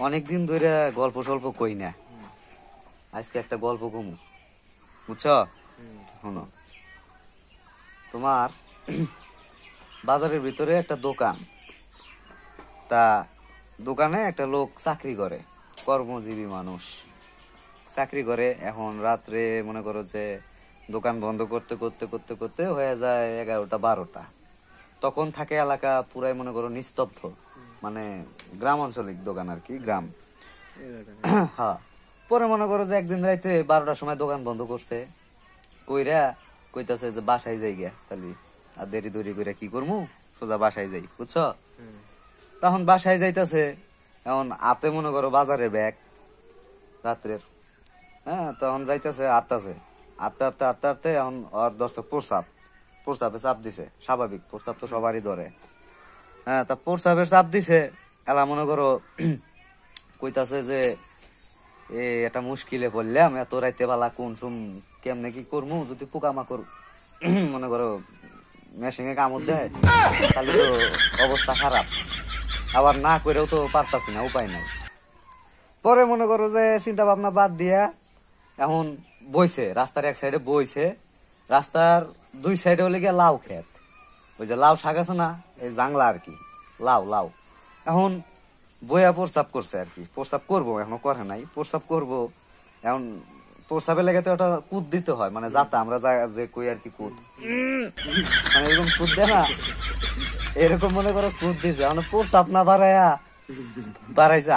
অনেকদিন ধরে গল্প সল্প কই না, আজকে একটা গল্প কমু, বুঝছো? শোনো, তোমার বাজারের ভিতরে একটা দোকান, তা দোকানে একটা লোক চাকরি করে, কর্মজীবী মানুষ চাকরি করে। এখন রাত্রে মনে করো যে দোকান বন্ধ করতে করতে করতে করতে হয়ে যায় 11টা 12টা, তখন থাকে এলাকা পুরাই মনে করো নিস্তব্ধ, মানে গ্রাম আঞ্চলিক দোকান আর কি, গ্রাম। হ্যাঁ, পরে মনে করো যে একদিন রাইতে 12টার সময় দোকান বন্ধ করছে, কইরা কইতাছে যে বাসায় যাই গিয়া, তাহলে আর দেরি দরি কইরা কি করবো, সোজা বাসায় যাই, বুঝছো? তখন বাসায় যাইতাছে, এখন হাতে মনে করো বাজারে ব্যাগ রাত্রের, হ্যাঁ, তখন যাইতেছে আটতাছে, আটতে আটতে আটতে আটতে এখন ওর দর্শক প্রস্তাবে চাপ দিছে, স্বাভাবিক, প্রস্তাব তো সবারই ধরে। হ্যাঁ, তা প্রস্তাবের চাপ দিছে, এলা মনে করো কইতাছে যে এটা মুশকিলে পড়লাম, এত রাইতে বেলা কোন সুম কেমনে কি করবো, যদি পোকামাকড় মনে করো মেশিনে কামড় দেয় তাহলে তো অবস্থা খারাপ, আবার না করেও তো পারতাছি না, উপায় নাই। পরে মনে করো যে চিন্তা ভাবনা বাদ দিয়া এখন বইছে রাস্তার এক সাইডে, বইছে রাস্তার দুই সাইডে হলে গিয়ে লাউ ক্ষেত, ওই যে লাউ শাক আছে না, এই জাংলা আর কি, লাউ লাউ। এখন বইয়া প্রস্তাব করছে আর কি, প্রস্তাব করবো, এখনো করে নাই, প্রস্তাব করবো। এখন প্রস্তাবের লেগে তো ওটা কুদ দিতে হয়, মানে যাতা আমরা যে কই আর কি, কুদ, মানে এরকম কুদ দেয় না, এরকম মনে করো কুদ দিছে। এখন প্রস্তাব না বাড়াইছে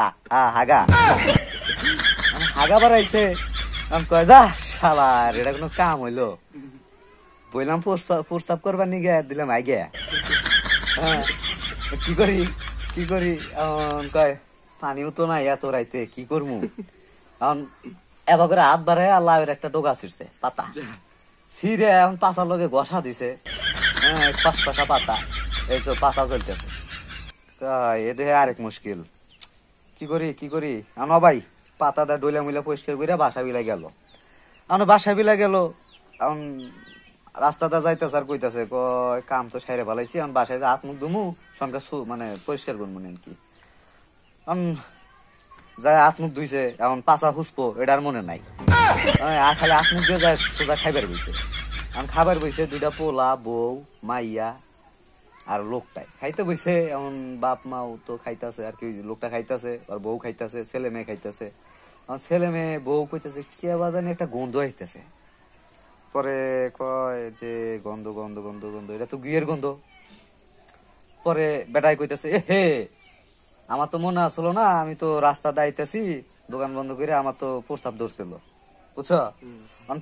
হাগা, হাগা বাড়াইছে। আমি কয় যা শালার, এটা কোনো কাম হইলো, বললাম প্রস্তাব করবার নিগে দিলাম আগে, হ্যাঁ, কি করি কি করি, এখন কয় পানিও তো নাই এত রাইতে, কি করবো? এখন এবার করে হাত বাড়ায় আর লাউয়ের একটা ডোগা ছিঁড়ছে, পাতা ছিঁড়ে এখন পাশার লগে ঘষা দিছে, হ্যাঁ, পাশা পাতা, এই তো পাশা চলতেছে। এ দেহে আরেক মুশকিল, কি করি আনো ভাই, পাতা দা ডইলা মিলা পরিষ্কার করে বাসা বিলা গেল। এখন বাসা বিলা গেল, এখন রাস্তাটা যাইতেছে আর কইতাছে কয় কাম তো সাইরে ভালাইছি, এখন বাসায় যে হাত মুখ ধুমু সঙ্গে মানে পরিষ্কার করবো নাকি, এখন যায় হাত মুখ ধুইছে, এখন পাচা হুসপো এটার মনে নাই, খালি হাত মুখ দিয়ে যায় সোজা খাইবার বইছে। এখন খাবার বইছে দুইটা পোলা, বউ, মাইয়া আর লোকটাই খাইতে বইছে। এমন বাপ মাও তো খাইতেছে আর কি, লোকটা খাইতেছে আর বউ খাইতেছে, ছেলে মেয়ে খাইতেছে। ছেলে মেয়ে বউ কইতেছে কে বাজানে একটা গন্ধ আসতেছে, পরে কয় যে গন্ধ গন্ধ গন্ধ গন্ধ, এটা তো গুয়ের গন্ধ। পরে বেটাই কইতেছে হে, আমার তো মনে আসলো না, আমি তো রাস্তা দাইতেছি দোকান বন্ধ করে, আমার তো প্রস্তাব ধরছিল, বুঝছো?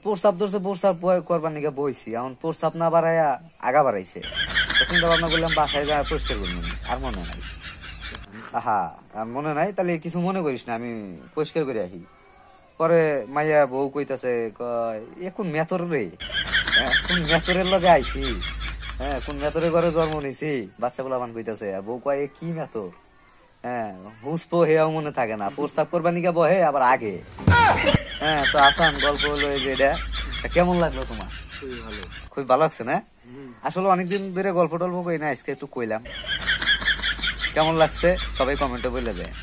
প্রস্তাব ধরছে, প্রস্তাব করবার নিকে বইছি, এখন প্রস্তাব না বাড়াইয়া আগা বাড়াইছে। চিন্তা ভাবনা করলাম বাসায় যা পরিষ্কার করবো, আর মনে নাই, মনে নাই, তাহলে কিছু মনে করিস না, আমি পরিষ্কার করে আসি। পরে মাইয়া বউ কইতাছে কয় কোন মেথর রে, কোন মেথরের লগে আইছি, হ্যাঁ, কোন মেথরের ঘরে জন্ম নিছি, বাচ্চা বলা মান কইতাছে। বউ কয় কি মেথর, হ্যাঁ, হুসপো হেয়াও মনে থাকে না, প্রস্তাব করবা নিকা বহে আবার আগে। হ্যাঁ, তো আসান গল্প হলো এই যে এটা। কেমন লাগলো তোমার? খুবই ভালো লাগছে না? আসলে অনেকদিন ধরে গল্প টল্প কই না, আজকে একটু কইলাম। কেমন লাগছে সবাই কমেন্টে বলে দেয়।